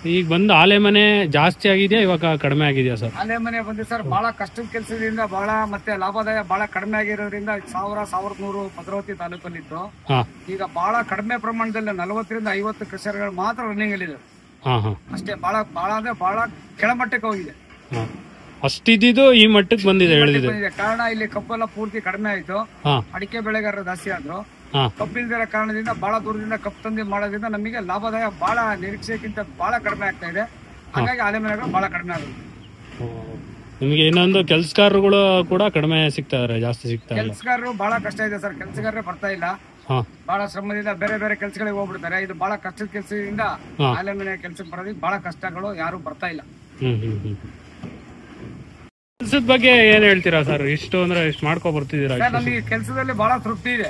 ಈಗ ಬಂದು ಆಲೆ ಮನೆ ಜಾಸ್ತಿ ಆಗಿದೆಯಾ ಇವಾಗ ಕಡಿಮೆ ಆಗಿದೆಯಾ ಸರ್? ಆಲೆ ಮನೆ ಬಂದಿದೆ ಸರ್, ಬಹಳ ಕಷ್ಟದ ಕೆಲಸದಿಂದ ಬಹಳ ಮತ್ತೆ ಲಾಭದಾಯ ಬಹಳ ಕಡಿಮೆ ಆಗಿರೋದ್ರಿಂದ 1100 ಭದ್ರಾವತಿ ತಾಲೂಕಲ್ಲಿತ್ತು. ಈಗ ಬಹಳ ಕಡಿಮೆ ಪ್ರಮಾಣದಲ್ಲಿ 40 ರಿಂದ 50 ಕ್ರಷರ್ಗಳು ಮಾತ್ರ ರನ್ನಿಂಗ್ ಅಲ್ಲಿ ಇದೆ ಅಷ್ಟೇ. ಬಹಳ ಅಂದ್ರೆ ಬಹಳ ಕೆಳಮಟ್ಟಕ್ಕೆ ಹೋಗಿದೆ. ಅಷ್ಟಿದ್ದು ಈ ಮಟ್ಟಕ್ಕೆ ಬಂದಿದೆ ಹೇಳಿದೆ. ಕಾರಣ ಇಲ್ಲಿ ಕಬ್ಬೆಲ್ಲ ಪೂರ್ತಿ ಕಡಿಮೆ ಆಯ್ತು, ಅಡಿಕೆ ಬೆಳೆಗಾರರು ಜಾಸ್ತಿ ಆದ್ರು. ಕಬ್ಬಿಲ್ದಿರೋ ಕಾರಣದಿಂದ ಬಹಳ ದೂರದಿಂದ ಕಬ್ಬು ತಂದು ಮಾಡೋದ್ರಿಂದ ನಮಗೆ ಲಾಭದಾಯ ಬಹಳ ನಿರೀಕ್ಷೆಗಿಂತ ಬಹಳ ಕಡಿಮೆ ಆಗ್ತಾ ಇದೆ. ಹಾಗಾಗಿ ಆಲೆ ಮನೆಗಳು ಬಹಳ ಕಡಿಮೆ ಆಗುತ್ತೆ. ನಿಮಗೆ ಇನ್ನೊಂದು ಕೆಲಸಗಾರರು ಕೂಡ ಕಡಿಮೆ ಸಿಗ್ತಾ ಇದಾರೆ, ಜಾಸ್ತಿ ಸಿಗ್ತಾ ಇಲ್ಲ. ಕೆಲಸಗಾರರು ಬಹಳ ಕಷ್ಟ ಇದೆ ಸರ್, ಕೆಲಸಗಾರರೇ ಬರ್ತಾ ಇಲ್ಲ. ಬಹಳ ಶ್ರಮದಿಂದ ಬೇರೆ ಬೇರೆ ಕೆಲಸಗಳಿಗೆ ಹೋಗ್ಬಿಡ್ತಾರೆ. ಇದು ಬಹಳ ಕಷ್ಟದ ಕೆಲಸದಿಂದ ಆಲೆ ಮನೆ ಕೆಲಸಕ್ಕೆ ಬರೋದಕ್ಕೆ ಬಹಳ ಕಷ್ಟಗಳು, ಯಾರು ಬರ್ತಾ ಇಲ್ಲ. ಕೆಲಸದ ಬಗ್ಗೆ ಏನ್ ಹೇಳ್ತೀರಾ ಸರ್? ಇಷ್ಟು ಅಂದ್ರೆ ಇಷ್ಟು ಮಾಡ್ಕೊ ಬರ್ತಿದ್ದೀರಾ? ನಮಗೆ ಕೆಲಸದಲ್ಲಿ ಬಹಳ ತೃಪ್ತಿ ಇದೆ.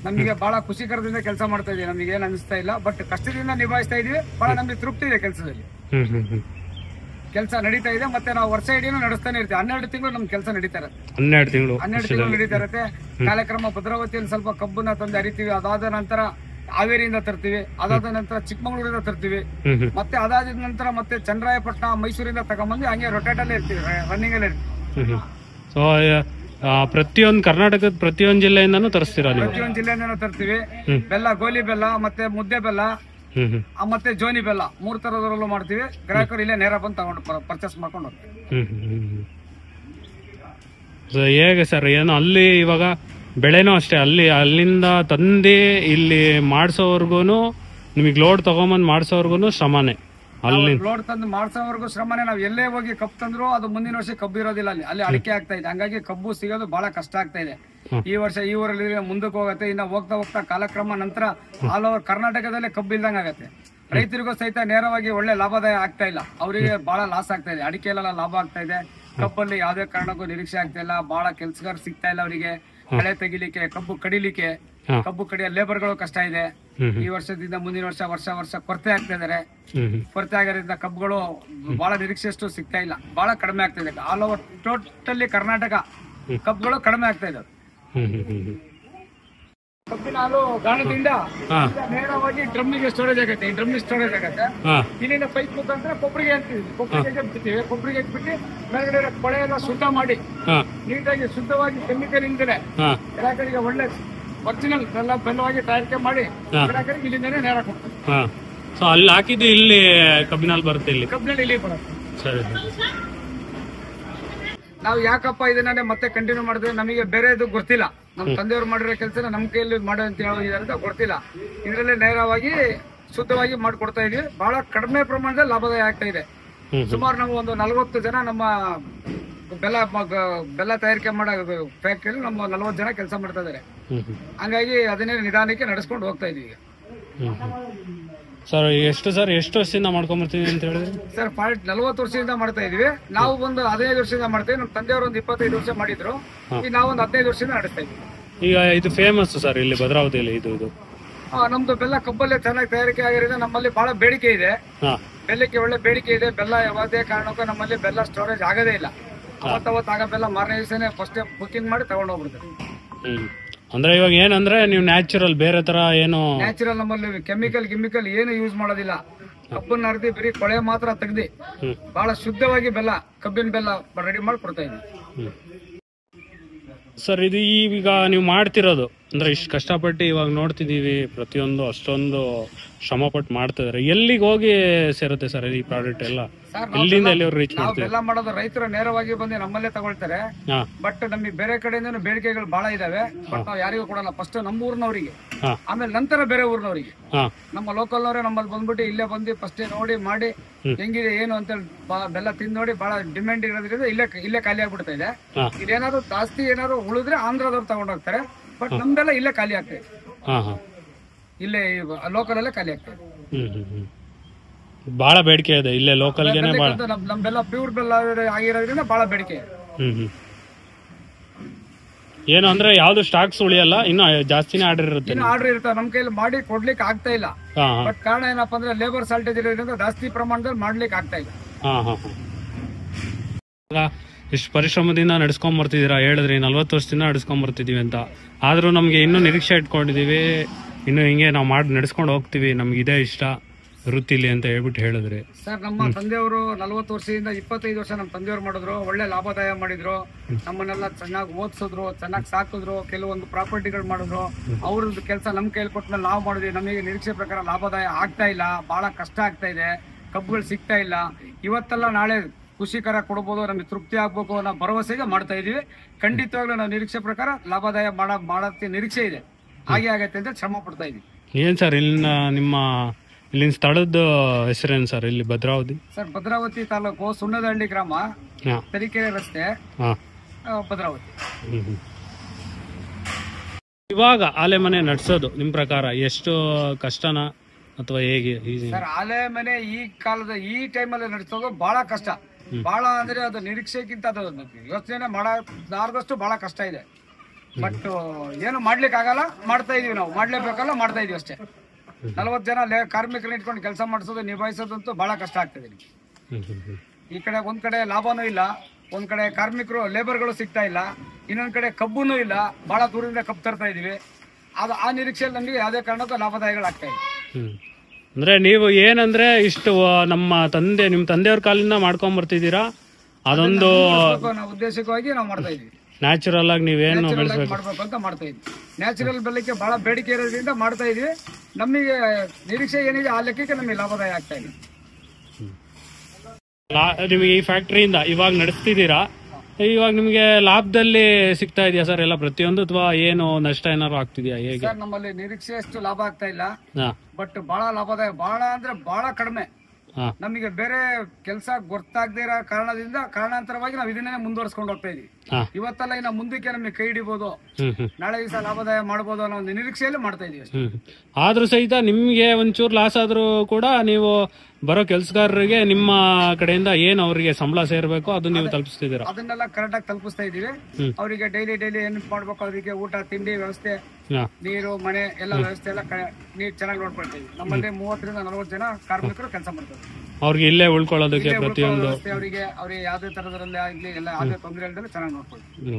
ನಮಗೆ ಬಹಳ ಖುಷಿಕರದಿಂದ ಕೆಲಸ ಮಾಡ್ತಾ ಇದೀವಿ. ನಮಗೆ ಏನ್ ಅನಿಸ್ತಾ ಇಲ್ಲ, ಬಟ್ ಕಷ್ಟದಿಂದ ನಿಭಾಯಿಸ್ತಾ ಇದೀವಿ. ಬಹಳ ನಮಗೆ ತೃಪ್ತಿ ಇದೆ ಕೆಲಸದಲ್ಲಿ. ಕೆಲಸ ನಡೀತಾ ಇದೆ. ಮತ್ತೆ ನಾವು ವರ್ಷ ಇಡೀನು ನಡೆಸ್ತಾನೆ ಇರ್ತೀವಿ. 12 ತಿಂಗಳು ನಮ್ ಕೆಲಸ ನಡೀತಾ ಇರುತ್ತೆ. 12 ತಿಂಗಳು ನಡೀತಾ ಇರುತ್ತೆ. ಕಾರ್ಯಕ್ರಮ ಭದ್ರಾವತಿಯಲ್ಲಿ ಸ್ವಲ್ಪ ಕಬ್ಬನ್ನ ತಂದು ಅರಿತೀವಿ. ಅದಾದ ನಂತರ ಹಾವೇರಿಯಿಂದ ತರ್ತೀವಿ. ಅದಾದ ನಂತರ ಚಿಕ್ಕಮಗಳೂರಿಂದ ತರ್ತೀವಿ. ಮತ್ತೆ ಅದಾದ ನಂತರ ಮತ್ತೆ ಚನ್ನರಾಯಪಟ್ಟಣ, ಮೈಸೂರಿಂದ ತಗೊಂಡ್ಬಂದು ಹಂಗೆ ರೊಟೇಟ್ ಅಲ್ಲೇ ಇರ್ತೀವಿ, ರನ್ನಿಂಗ್ ಅಲ್ಲೇ ಇರ್ತೀವಿ. ಸೊ ಪ್ರತಿಯೊಂದು ಕರ್ನಾಟಕದ ಪ್ರತಿಯೊಂದು ಜಿಲ್ಲೆಯಿಂದನೂ ತರಿಸ್ತೀರಾ? ಪ್ರತಿಯೊಂದು ಜಿಲ್ಲೆಯಿಂದನೂ ತರ್ತೀವಿ. ಬೆಲ್ಲ, ಗೋಲಿ ಬೆಲ್ಲ, ಮತ್ತೆ ಮುದ್ದೆ ಬೆಲ್ಲ, ಮತ್ತೆ ಜೋನಿ ಬೆಲ್ಲ 3 ತರದರಲ್ಲೂ ಮಾಡ್ತೀವಿ. ಗ್ರಾಹಕರು ಇಲ್ಲೇ ನೇರ ಬಂದು ತಗೊಂಡು ಪರ್ಚೇಸ್ ಮಾಡ್ಕೊಂಡು ಹೋಗ್ತೀವಿ. ಹೇಗೆ ಸರ್? ಏನು ಅಲ್ಲಿ ಇವಾಗ ಬೆಳೆನೂ ಅಷ್ಟೇ, ಅಲ್ಲಿಂದ ತಂದು ಇಲ್ಲಿ ಮಾಡಿಸೋವರ್ಗು, ನಿಮಗೆ ಲೋಡ್ ತಗೊಂಬಂದು ಮಾಡಿಸೋವರ್ಗು ಶ್ರಮನೇ. ಅಲ್ಲಿ ಲೋಡ್ ತಂದು ಮಾಡ್ಸೋವರೆಗೂ ಶ್ರಮನೇ. ನಾವು ಎಲ್ಲೇ ಹೋಗಿ ಕಬ್ಬು ತಂದ್ರು ಅದು ಮುಂದಿನ ವರ್ಷ ಕಬ್ಬು ಇರೋದಿಲ್ಲ. ಅಲ್ಲಿ ಅಡಿಕೆ ಆಗ್ತಾ ಇದೆ. ಹಂಗಾಗಿ ಕಬ್ಬು ಸಿಗೋದು ಬಹಳ ಕಷ್ಟ ಆಗ್ತಾ ಇದೆ. ಈ ವರ್ಷ ಈ ಊರಲ್ಲಿ ಮುಂದಕ್ಕೆ ಹೋಗುತ್ತೆ. ಇನ್ನ ಹೋಗ್ತಾ ಹೋಗ್ತಾ ಕಾಲಕ್ರಮ ನಂತರ ಆಲ್ ಓವರ್ ಕರ್ನಾಟಕದಲ್ಲೇ ಕಬ್ಬು ಇಲ್ದಂಗ ಆಗತ್ತೆ. ರೈತರಿಗೂ ಸಹಿತ ನೇರವಾಗಿ ಒಳ್ಳೆ ಲಾಭದಾಯ ಆಗ್ತಾ ಇಲ್ಲ. ಅವರಿಗೆ ಬಹಳ ಲಾಸ್ ಆಗ್ತಾ ಇದೆ. ಅಡಿಕೆಲ್ಲ ಲಾಭ ಆಗ್ತಾ ಇದೆ, ಕಬ್ಬಲ್ಲಿ ಯಾವುದೇ ಕಾರಣಕ್ಕೂ ನಿರೀಕ್ಷೆ ಆಗ್ತಾ ಇಲ್ಲ. ಬಹಳ ಕೆಲಸಗಾರ ಸಿಗ್ತಾ ಇಲ್ಲ ಅವರಿಗೆ. ಕಳೆ ತೆಗಿಲಿಕ್ಕೆ, ಕಬ್ಬು ಕಡಿಲಿಕ್ಕೆ, ಕಬ್ಬು ಕಡಿಯ ಲೇಬರ್ಗಳು ಕಷ್ಟ ಇದೆ. ಈ ವರ್ಷದಿಂದ ಮುಂದಿನ ವರ್ಷ ಕೊರತೆ ಆಗ್ತಾ ಇದಾರೆ. ಕೊರತೆ ಆಗಿರೋದ್ರಿಂದ ಕಬ್ಬುಗಳು ಬಹಳ ನಿರೀಕ್ಷೆಷ್ಟು ಸಿಗ್ತಾ ಇಲ್ಲ, ಬಹಳ ಕಡಿಮೆ ಆಗ್ತಾ ಇದೆ. ಆಲ್ ಓವರ್ ಟೋಟಲಿ ಕರ್ನಾಟಕ ಕಬ್ಬುಗಳು ಕಡಿಮೆ ಆಗ್ತಾ ಇದಾವೆ. ಕಬ್ಬಿನ ಹಾಲು ಗಾಣದಿಂದ ನೇರವಾಗಿ ಡ್ರಮ್ಮಿಗೆ ಸ್ಟೋರೇಜ್ ಆಗುತ್ತೆ. ಈ ಡ್ರಮ್ಮಿಗೆ ಸ್ಟೋರೇಜ್ ಆಗುತ್ತೆ. ಇಲ್ಲಿಂದ ಪೈಪ್ ಮುಖಾಂತರ ಕೊಬ್ಬರಿಗೆ ಹಾಕ್ತೀವಿ. ಕೊಬ್ಬರಿಗೆ ಬಿಟ್ಟು ಮೇಲ್ಗಡೆ ಕೊಳೆ ಎಲ್ಲ ಶುದ್ಧ ಮಾಡಿ ನೀಟಾಗಿ ಶುದ್ಧವಾಗಿ ಕೆಮಿಕಲ್ ಇಲ್ದರೆ ಗ್ರಾಹಕರಿಗೆ ಒಳ್ಳೆ ಒರಿಜಿನಲ್ ಬೆಲ್ಲವಾಗಿ ತಯಾರಿಕೆ ಮಾಡಿ ಗ್ರಾಹಕರಿಗೆ ಇಲ್ಲಿಂದನೇ ನೇರ ಕೊಡ್ತೀವಿ. ಸೊ ಅಲ್ಲಿ ಹಾಕಿದ್ದು ಇಲ್ಲಿ ಕಬ್ಬಿನಲ್ಲಿ ಬರುತ್ತೆ, ಇಲ್ಲಿ ಕಬ್ಬಿನಲ್ಲಿ ಇಲ್ಲಿ ಬರುತ್ತೆ. ಸರಿ. ನಾವು ಯಾಕಪ್ಪ ಇದನ್ನೇ ಮತ್ತೆ ಕಂಟಿನ್ಯೂ ಮಾಡಿದ್ರೆ ನಮಗೆ ಬೇರೆದು ಗೊತ್ತಿಲ್ಲ. ನಮ್ಮ ತಂದೆಯವರು ಮಾಡಿರೋ ಕೆಲಸ ನಮ್ಮ ಕೈಯಲ್ಲಿ ಮಾಡೋ ಅಂತ ಹೇಳಿದಾರೆ ಗೊತ್ತಿಲ್ಲ. ಇದರಲ್ಲೇ ನೇರವಾಗಿ ಶುದ್ಧವಾಗಿ ಮಾಡಿಕೊಡ್ತಾ ಇದೀವಿ. ಬಹಳ ಕಡಿಮೆ ಪ್ರಮಾಣದಲ್ಲಿ ಲಾಭದಾಯ ಆಗ್ತಾ ಇದೆ. ಸುಮಾರು ನಾವು ಒಂದು 40 ಜನ ನಮ್ಮ ಬೆಲ್ಲ ತಯಾರಿಕೆ ಮಾಡೋ ಫ್ಯಾಕ್ಟರಿಯಲ್ಲಿ ನಮ್ಮ 40 ಜನ ಕೆಲಸ ಮಾಡ್ತಾ ಇದಾರೆ. ಹಂಗಾಗಿ ಅದನ್ನೇ ನಿಧಾನಕ್ಕೆ ನಡೆಸ್ಕೊಂಡು ಹೋಗ್ತಾ ಇದೀವಿ. ಸರ್ ಎಷ್ಟು ವರ್ಷದಿಂದ ಮಾಡ್ಕೊಂಡ್ಬರ್ತೀವಿ ಅಂತ ಹೇಳಿದ್ರೆ? ಸರ್ 40 ವರ್ಷದಿಂದ ಮಾಡ್ತಾ ಇದೀವಿ. ನಾವು ಒಂದು 15 ವರ್ಷದಿಂದ ಮಾಡ್ತೇವೆ. ನಮ್ಮ ತಂದೆಯವರು ಒಂದು 25 ವರ್ಷ ಮಾಡಿದ್ರು. ಈಗ ನಾವು ಒಂದು 15 ವರ್ಷದಿಂದ ನಡೆಸ್ತಾ ಇದ್ವಿ. ಈಗ ಇದು ಫೇಮಸ್ ಸರ್ ಇಲ್ಲಿ ಭದ್ರಾವತಿಯಲ್ಲಿ. ಇದು ನಮ್ದು ಬೆಲ್ಲ ಕಬ್ಬಲ್ಲೇ ಚೆನ್ನಾಗಿ ತಯಾರಿಕೆ ಆಗಿರೋದ್ರಿಂದ ನಮ್ಮಲ್ಲಿ ಬಹಳ ಬೇಡಿಕೆ ಇದೆ. ಬೆಲ್ಲಕ್ಕೆ ಒಳ್ಳೆ ಬೇಡಿಕೆ ಇದೆ. ಬೆಲ್ಲ ಯಾವುದೇ ಕಾರಣಕ್ಕೂ ನಮ್ಮಲ್ಲಿ ಬೆಲ್ಲ ಸ್ಟೋರೇಜ್ ಆಗದೇ ಇಲ್ಲ. ಅವತ್ತು ಆಗ ಬೆಲ್ಲ ಮಾರನೇ ದಿವಸನೇ ಫಸ್ಟ್ ಬುಕಿಂಗ್ ಮಾಡಿ ತಗೊಂಡು ಹೋಗ್ಬಿಡ್ತಾರೆ. ಅಂದ್ರೆ ಇವಾಗ ಏನಂದ್ರೆ ನೀವು ನ್ಯಾಚುರಲ್, ಬೇರೆ ತರ ಏನು ನ್ಯಾಚುರಲ್, ನಮ್ಮಲ್ಲಿ ಕೆಮಿಕಲ್ ಏನು ಯೂಸ್ ಮಾಡೋದಿಲ್ಲ. ಕಬ್ಬನ್ನ ಅರ್ದಿ ಬರೀ ಕೊಳೆ ಮಾತ್ರ ತೆಗ್ದಿ ಬಹಳ ಶುದ್ಧವಾಗಿ ಬೆಲ್ಲ, ಕಬ್ಬಿನ ಬೆಲ್ಲ ರೆಡಿ ಮಾಡಿ ಕೊಡ್ತಾ ಇದ್ದೀವಿ. ಸರ್ ಇದು ಈಗ ನೀವು ಮಾಡ್ತಿರೋದು ಅಂದ್ರೆ ಇಷ್ಟು ಕಷ್ಟಪಟ್ಟು ಇವಾಗ ನೋಡ್ತಿದೀವಿ, ಪ್ರತಿಯೊಂದು ಅಷ್ಟೊಂದು ಶ್ರಮ ಪಟ್ಟು ಮಾಡ್ತಾ ಇದಾರೆ. ಎಲ್ಲಿಗೆ ಹೋಗಿ ಸೇರುತ್ತೆ ಸರ್ ಈ ಪ್ರಾಡಕ್ಟ್ ಎಲ್ಲ? ಎಲ್ಲಿಂದ ಎಲ್ಲಿವರೆಗೂ ರೀಚ್ ಮಾಡ್ತೀವಿ? ಬೆಲ್ಲ ಮಾಡೋದು ರೈತರು ನೇರವಾಗಿ ಬಂದು ನಮ್ಮಲ್ಲೇ ತಗೊಳ್ತಾರೆ. ಬಟ್ ನಮಗೆ ಬೇರೆ ಕಡೆಯಿಂದ ಬೇಡಿಕೆಗಳು ಬಹಳ ಇದಾವೆ. ಬಟ್ ನಾವು ಯಾರಿಗೂ ಕೊಡಲ್ಲ. ಫಸ್ಟ್ ನಮ್ಮ ಊರಿನವರಿಗೆ, ಆಮೇಲೆ ನಂತರ ಬೇರೆ ಊರಿನವರಿಗೆ. ನಮ್ಮ ಲೋಕಲ್ನವರೇ ನಮ್ಮಲ್ಲಿ ಬಂದ್ಬಿಟ್ಟು ಇಲ್ಲೇ ಬಂದು ಫಸ್ಟ್ ನೋಡಿ ಮಾಡಿ ಹೆಂಗಿದೆ ಏನು ಅಂತ ಬೆಲ್ಲ ತಿಂದು ನೋಡಿ ಬಹಳ ಡಿಮ್ಯಾಂಡ್ ಇರೋದ್ರಿಂದ ಇಲ್ಲೇ ಖಾಲಿ ಆಗ್ಬಿಡ್ತಾ ಇದೆ. ಇದೇನಾದ್ರು ಜಾಸ್ತಿ ಏನಾದ್ರು ಉಳಿದ್ರೆ ಆಂಧ್ರದವ್ರು ತಗೊಂಡೋಗ್ತಾರೆ. ಬಟ್ ನಮ್ದೆಲ್ಲ ಇಲ್ಲೇ ಖಾಲಿ ಆಗ್ತಾ ಇದೆ. ಇಲ್ಲೇ ಲೋಕಲ್ ಅಲ್ಲೇ ಖಾಲಿ ಆಗ್ತಾ ಇದೆ. ಬಹಳ ಬೇಡಿಕೆ ಇದೆ ಇಲ್ಲೇ ಲೋಕಲ್ಗೆ. ನಮ್ದೆಲ್ಲ ಪ್ಯೂರ್ ಬೆಲ್ಲ ಆಗಿರೋದ್ರಿಂದ ಬಹಳ ಬೇಡಿಕೆ ಇದೆ. ಏನು ಅಂದ್ರೆ ಯಾವ್ದು ಸ್ಟಾಕ್ಸ್ ಉಳಿಯಲ್ಲ, ಇನ್ನು ಜಾಸ್ತಿನೇ ಆರ್ಡರ್ ಇರುತ್ತೆ. ಆರ್ಡರ್ ಇರುತ್ತೆ, ನಮ್ ಕೈಲಿ ಮಾಡಿ ಕೊಡ್ಲಿಕ್ಕೆ ಆಗ್ತಾ ಇಲ್ಲ. ಬಟ್ ಕಾರಣ ಏನಪ್ಪಾ ಅಂದ್ರೆ ಲೇಬರ್ ಶಾರ್ಟೇಜ್ ಇರೋದ್ರಿಂದ ಜಾಸ್ತಿ ಪ್ರಮಾಣದಲ್ಲಿ ಮಾಡ್ಲಿಕ್ಕೆ ಆಗ್ತಾ ಇಲ್ಲ. ಇಷ್ಟು ಪರಿಶ್ರಮದಿಂದ ನಡ್ಸ್ಕೊಂಡ್ ಬರ್ತಿದ್ದೀರಾ, ಹೇಳಿದ್ರಿ 40 ವರ್ಷದಿಂದ ನಡ್ಸ್ಕೊಂಡ್ ಬರ್ತಿದೀವಿ ಅಂತ. ಆದ್ರೂ ನಮ್ಗೆ ಇನ್ನೂ ನಿರೀಕ್ಷೆ ಇಟ್ಕೊಂಡಿದೀವಿ, ಇನ್ನು ಹಿಂಗೆ ನಾವು ಮಾಡಿ ನಡ್ಸ್ಕೊಂಡು ಹೋಗ್ತೀವಿ, ನಮ್ಗೆ ಇದೇ ಇಷ್ಟ. ವೃತ್ತಿಲಿ ಅಂತ ಹೇಳ್ಬಿಟ್ಟು ಹೇಳಿದ್ರಿ. ಸರ್ ನಮ್ಮ ತಂದೆಯವರು 40 ವರ್ಷದಿಂದ 25 ವರ್ಷ ನಮ್ಮ ತಂದೆಯವರು ಮಾಡಿದ್ರು, ಒಳ್ಳೆ ಲಾಭದಾಯ ಮಾಡಿದ್ರು, ನಮ್ಮನ್ನೆಲ್ಲ ಚೆನ್ನಾಗಿ ಓದಿಸಿದ್ರು, ಚೆನ್ನಾಗಿ ಸಾಕಿದ್ರು, ಕೆಲವೊಂದು ಪ್ರಾಪರ್ಟಿಗಳು ಮಾಡಿದ್ರು. ಅವ್ರದ್ದು ಕೆಲಸ ನಮ್ಮ ಕೈಲಿ ಕೊಟ್ಮೇಲೆ ನಾವು ಮಾಡಿದ್ವಿ. ನಮಗೆ ನಿರೀಕ್ಷೆ ಪ್ರಕಾರ ಲಾಭದಾಯ ಆಗ್ತಾ ಇಲ್ಲ, ಬಹಳ ಕಷ್ಟ ಆಗ್ತಾ ಇದೆ, ಕಬ್ಬುಗಳು ಸಿಗ್ತಾ ಇಲ್ಲ. ಇವತ್ತೆಲ್ಲ ನಾಳೆ ಖುಷಿಕರ ಕೊಡ್ಬೋದು, ನಮಗೆ ತೃಪ್ತಿ ಆಗ್ಬೇಕು ಅನ್ನೋ ಭರವಸೆಗೆ ಮಾಡ್ತಾ ಇದೀವಿ. ಖಂಡಿತವಾಗ್ಲೂ ನಾವು ನಿರೀಕ್ಷೆ ಪ್ರಕಾರ ಲಾಭದಾಯ ಮಾಡೋಕ್ಕೆ ನಿರೀಕ್ಷೆ ಇದೆ, ಹಾಗೆ ಆಗತ್ತೆ ಅಂತ ಶ್ರಮ ಪಡ್ತಾ ಇದೀವಿ. ಏನ್ ಸರ್ ಇಲ್ಲಿನ ಸ್ಥಳದ ಹೆಸರೇನು ಸರ್? ಇಲ್ಲಿ ಭದ್ರಾವತಿ ಸರ್ ಭದ್ರಾವತಿ ತಾಲೂಕು ಸುಣ್ಣದಹಳ್ಳಿ ಗ್ರಾಮ, ತರೀಕೆರೆ ರಸ್ತೆ, ಭದ್ರಾವತಿ. ಇವಾಗ ಆಲೆ ಮನೆ ನಡ್ಸೋದು ನಿಮ್ ಪ್ರಕಾರ ಎಷ್ಟು ಕಷ್ಟನಾ ಅಥವಾ ಹೇಗೆ? ಸರ್ ಆಲೆ ಮನೆ ಈ ಕಾಲದ ಈ ಟೈಮಲ್ಲಿ ನಡೆಸೋದು ಬಹಳ ಕಷ್ಟ. ಬಹಳ ಅಂದ್ರೆ ಅದು ನಿರೀಕ್ಷೆಗಿಂತ ಅದು ಯೋಚನೆ ಮಾಡಾರ್ದಷ್ಟು ಬಹಳ ಕಷ್ಟ ಇದೆ. ಬಟ್ ಏನು ಮಾಡ್ಲಿಕ್ಕೆ ಆಗಲ್ಲ, ಮಾಡ್ತಾ ಇದೀವಿ ನಾವು, ಮಾಡ್ಲೇಬೇಕಲ್ಲ, ಮಾಡ್ತಾ ಇದೀವಿ ಅಷ್ಟೇ. 40 ಜನ ಕಾರ್ಮಿಕರನ್ನ ಇಟ್ಕೊಂಡು ಕೆಲಸ ಮಾಡಿಸೋದು, ನಿಭಾಯಿಸೋದಂತೂ ಬಹಳ ಕಷ್ಟ ಆಗ್ತದೆ. ಈ ಕಡೆ ಒಂದ್ ಕಡೆ ಲಾಭನೂ ಇಲ್ಲ, ಒಂದ್ ಕಡೆ ಕಾರ್ಮಿಕರು ಲೇಬರ್ಗಳು ಸಿಗ್ತಾ ಇಲ್ಲ, ಇನ್ನೊಂದ್ ಕಡೆ ಕಬ್ಬುನೂ ಇಲ್ಲ, ಬಹಳ ದೂರದಿಂದ ಕಬ್ಬು ತರ್ತಾ ಇದೀವಿ. ಅದು ಆ ನಿರೀಕ್ಷೆಯಲ್ಲಿ ನಮಗೆ ಯಾವುದೇ ಕಾರಣಕ್ಕೂ ಲಾಭದಾಯಗಳಾಗ್ತಾ ಇದೆ. ಅಂದ್ರೆ ನೀವು ಏನಂದ್ರೆ ಇಷ್ಟು ನಿಮ್ಮ ತಂದೆಯವ್ರ ಕಾಲಿಂದ ಮಾಡ್ಕೊಂಡ್ ಬರ್ತಿದ್ದೀರಾ, ಅದೊಂದು ಉದ್ದೇಶಕ್ಕಾಗಿ ನಾವು ಮಾಡ್ತಾ ಇದೀವಿ. ನ್ಯಾಚುರಲ್ ಆಗಿ ನೀವೇನು ಬೆಳೆಸಬೇಕು ಮಾಡ್ಬೇಕು ಅಂತ ಮಾಡ್ತಾ ಇದೀವಿ. ನ್ಯಾಚುರಲ್ ಬೆಳಕ್ಕೆ ಬಹಳ ಬೇಡಿಕೆ ಇರೋದ್ರಿಂದ ಮಾಡ್ತಾ ಇದೀವಿ. ನಮಗೆ ನಿರೀಕ್ಷೆ ಏನಿದೆ ಆ ಲೆಕ್ಕಕ್ಕೆ ನಮಗೆ ಲಾಭದಾಯ ಆಗ್ತಾ ಇದೆ. ನಿಮಗೆ ಈ ಫ್ಯಾಕ್ಟರಿಯಿಂದ ಇವಾಗ ನಡೆಸ್ತಿದ್ದೀರಾ, ಇವಾಗ ನಿಮಗೆ ಲಾಭದಲ್ಲಿ ಸಿಗ್ತಾ ಇದೆಯಾ ಸರ್ ಎಲ್ಲ ಪ್ರತಿಯೊಂದು, ಅಥವಾ ಏನು ನಷ್ಟ ಏನಾದ್ರು ಆಗ್ತಿದ್ಯಾ, ಹೇಗೆ? ಸರ್ ನಮ್ಮಲ್ಲಿ ನಿರೀಕ್ಷೆ ಅಷ್ಟು ಲಾಭ ಆಗ್ತಾ ಇಲ್ಲ, ಬಟ್ ಬಹಳ ಲಾಭದಾಯ, ಬಹಳ ಅಂದ್ರೆ ಬಹಳ ಕಡಿಮೆ. ನಮಗೆ ಬೇರೆ ಕೆಲಸ ಗೊತ್ತಾಗದೇ ಇರೋ ಕಾರಣಾಂತರವಾಗಿ ನಾವು ಇದನ್ನೇ ಮುಂದುವರ್ಸ್ಕೊಂಡು ಹೋಗ್ತಾ ಇದೀವಿ. ಇವತ್ತೆಲ್ಲ ಇನ್ನ ಮುಂದಕ್ಕೆ ನಮಗೆ ಕೈ ಹಿಡಿಬಹುದು, ನಾಳೆ ದಿವಸ ಲಾಭದಾಯ ಮಾಡಬಹುದು ಅನ್ನೋ ಒಂದು ನಿರೀಕ್ಷೆಯಲ್ಲಿ ಮಾಡ್ತಾ ಇದೀವಿ. ಆದ್ರೂ ಸಹಿತ ನಿಮ್ಗೆ ಒಂಚೂರು ಲಾಸ್ ಆದ್ರೂ ಕೂಡ ನೀವು ಬರೋ ಕೆಲಸಗಾರರಿಗೆ ನಿಮ್ಮ ಕಡೆಯಿಂದ ಏನ್ ಅವರಿಗೆ ಸಂಬಳ ಸೇರ್ಬೇಕು ಅದು ನೀವು ತಲುಪಿಸ್ತಿದ್ದೀರಾ? ಅದನ್ನೆಲ್ಲ ಕರೆಕ್ಟ್ ಆಗಿ ತಲುಪಿಸ್ತಾ ಇದೀವಿ. ಅವರಿಗೆ ಡೈಲಿ ಏನ್ ಮಾಡ್ಬೇಕು, ಅವರಿಗೆ ಊಟ ತಿಂಡಿ ವ್ಯವಸ್ಥೆ, ನೀರು ಮನೆ ಎಲ್ಲ ವ್ಯವಸ್ಥೆ ಎಲ್ಲ ನೀರು ಚೆನ್ನಾಗಿ ನೋಡ್ಕೊಳ್ತೀವಿ. ನಮ್ಮಲ್ಲಿ 30 ರಿಂದ 40 ಜನ ಕಾರ್ಮಿಕರು ಕೆಲಸ ಮಾಡ್ತಾರೆ. ಅವ್ರಿಗೆ ಇಲ್ಲೇ ಉಳ್ಕೊಳ್ಳೋದಕ್ಕೆ ಪ್ರತಿಯೊಂದು ಅವರಿಗೆ ಯಾವುದೇ ತರದಲ್ಲಿ ಆಗ್ಲಿ ಎಲ್ಲ ಯಾವುದೇ ತೊಂದರೆ ಇಲ್ಲದೆ ಚೆನ್ನಾಗಿ ನೋಡ್ಕೊಳ್ತೀವಿ.